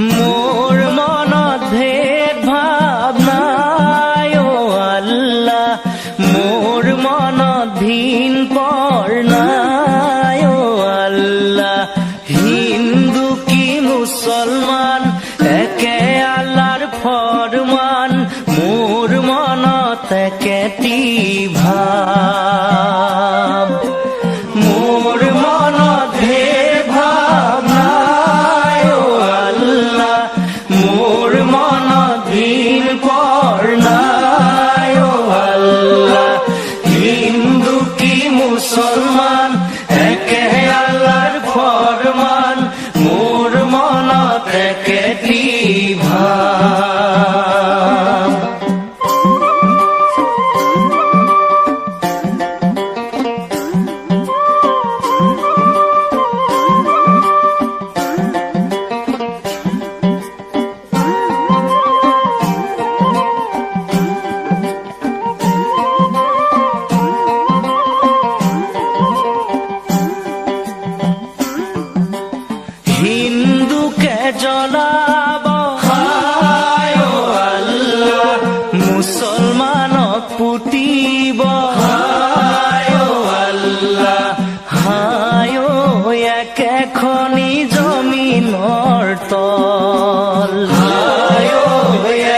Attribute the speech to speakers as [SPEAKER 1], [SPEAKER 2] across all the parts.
[SPEAKER 1] মোর মনত ভেদ ভাব নাই ও আল্লাহ, মোর মনত ভিন পর নাই ও আল্লাহ। হিন্দু কি মুসলমান একে আল্লাহর ফরমান, মোর মনত একেটি ভাব। মোর মনত ভেদ ভাব নাই ও আল্লাহ, মোর মনত ভিন পর নাই ও আল্লাহ। হিন্দু কি মুসলমান একে আল্লাহর ফরমান, মোর মনত একেটি ভাব। হিন্দুকে জ্বলাব হায় ও আল্লাহ, মুসলমানক পুতিব হায় ও আল্লাহ। হায় ও একেখনি জমিনৰ তল, হায় ও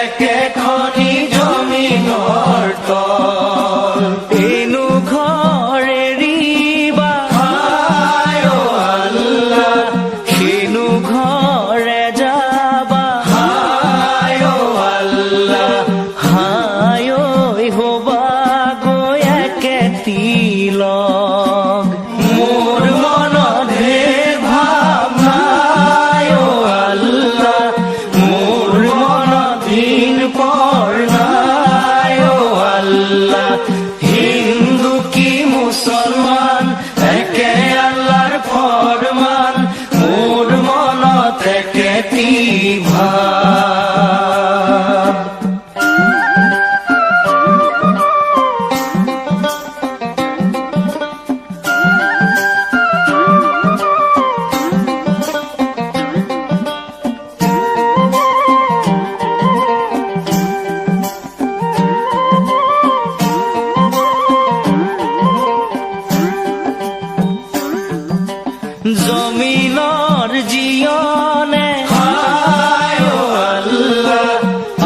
[SPEAKER 1] একেখনি জমিনৰ তল। এনো ঘৰ এৰিবা হায় ও আল্লাহ, কেনু ঘৰে যাবা হায় ও আল্লাহ। হায় ঐ হবা গৈ একেটি লগ, মোর মনত ভেদ ভাব নাই ও আল্লাহ, মোর মনত ভিন পৰ নাই ও আল্লাহ। হিন্দু কি মুসলমান একে আল্লাহর ফরমান, মোর মনত একেটি ভাব। জমিনৰ জিয়নে হায় ও আল্লাহ,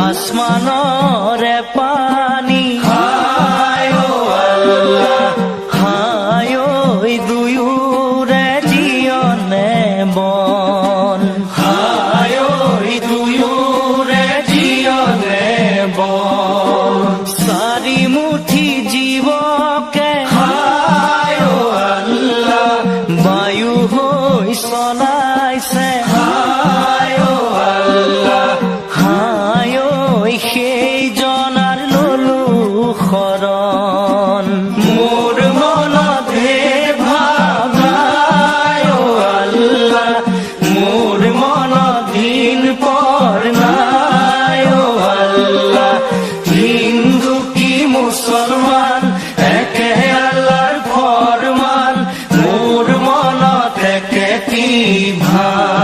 [SPEAKER 1] আসমানৰে পানী হায় ও আল্লাহ। হায় ঐ দুয়োৰে জিয়নে বন, হায় ঐ দুয়োৰে জিয়নে বন। চাৰি মুঠি জীৱকে হায় ও আল্লাহ, বায়ু হৈ চলাইছে হায় ও আল্লাহ। হায় ঐ সেইজনাৰ ললো শৰণ, মোর মনত ভেদ ভাব নাই ও আল্লাহ, মোর মনত ভিন পৰ নাই ও আল্লাহ। হিন্দু কি মুসলমান একে আল্লাহর ফরমান, মোর মনত একেটি ভাব।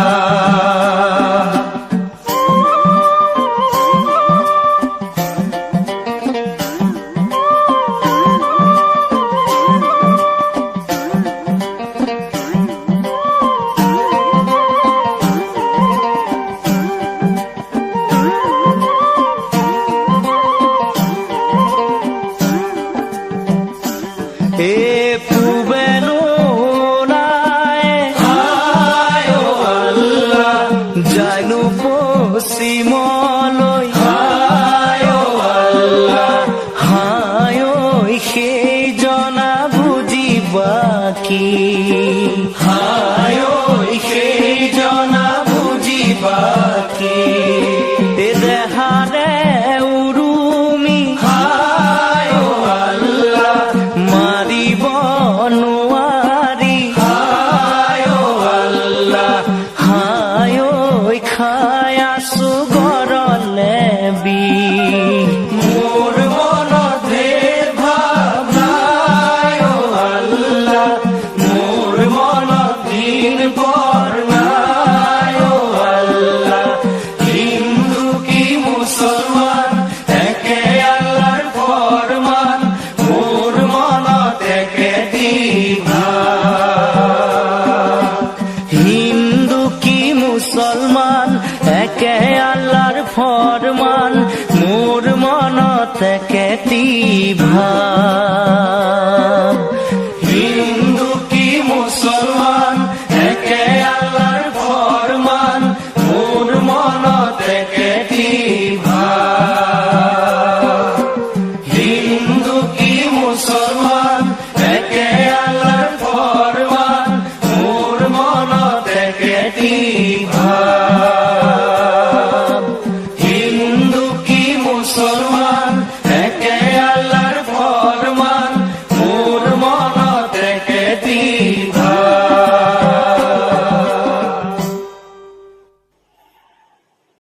[SPEAKER 1] এ পূবেনো নাই হায় ও আল্লাহ, জানো পশ্চিমলৈ হায় ও আল্লাহ। হায় ঐ সেইজনা বুজিবা কি, হায় ঐ সেইজনা বুজিবা কি। এ দেহাৰে উৰুমি হায় ও আল্লাহ, মাৰিব নোৱাৰি হায় ও আল্লাহ। হায় ঐ খাই আছো গৰলে বি, মোর মনত ভেদ ভাব নাই ও আল্লাহ, মোর মনত ভিন পৰ নাই ও আল্লাহ। কে আল্লাহর ফরমান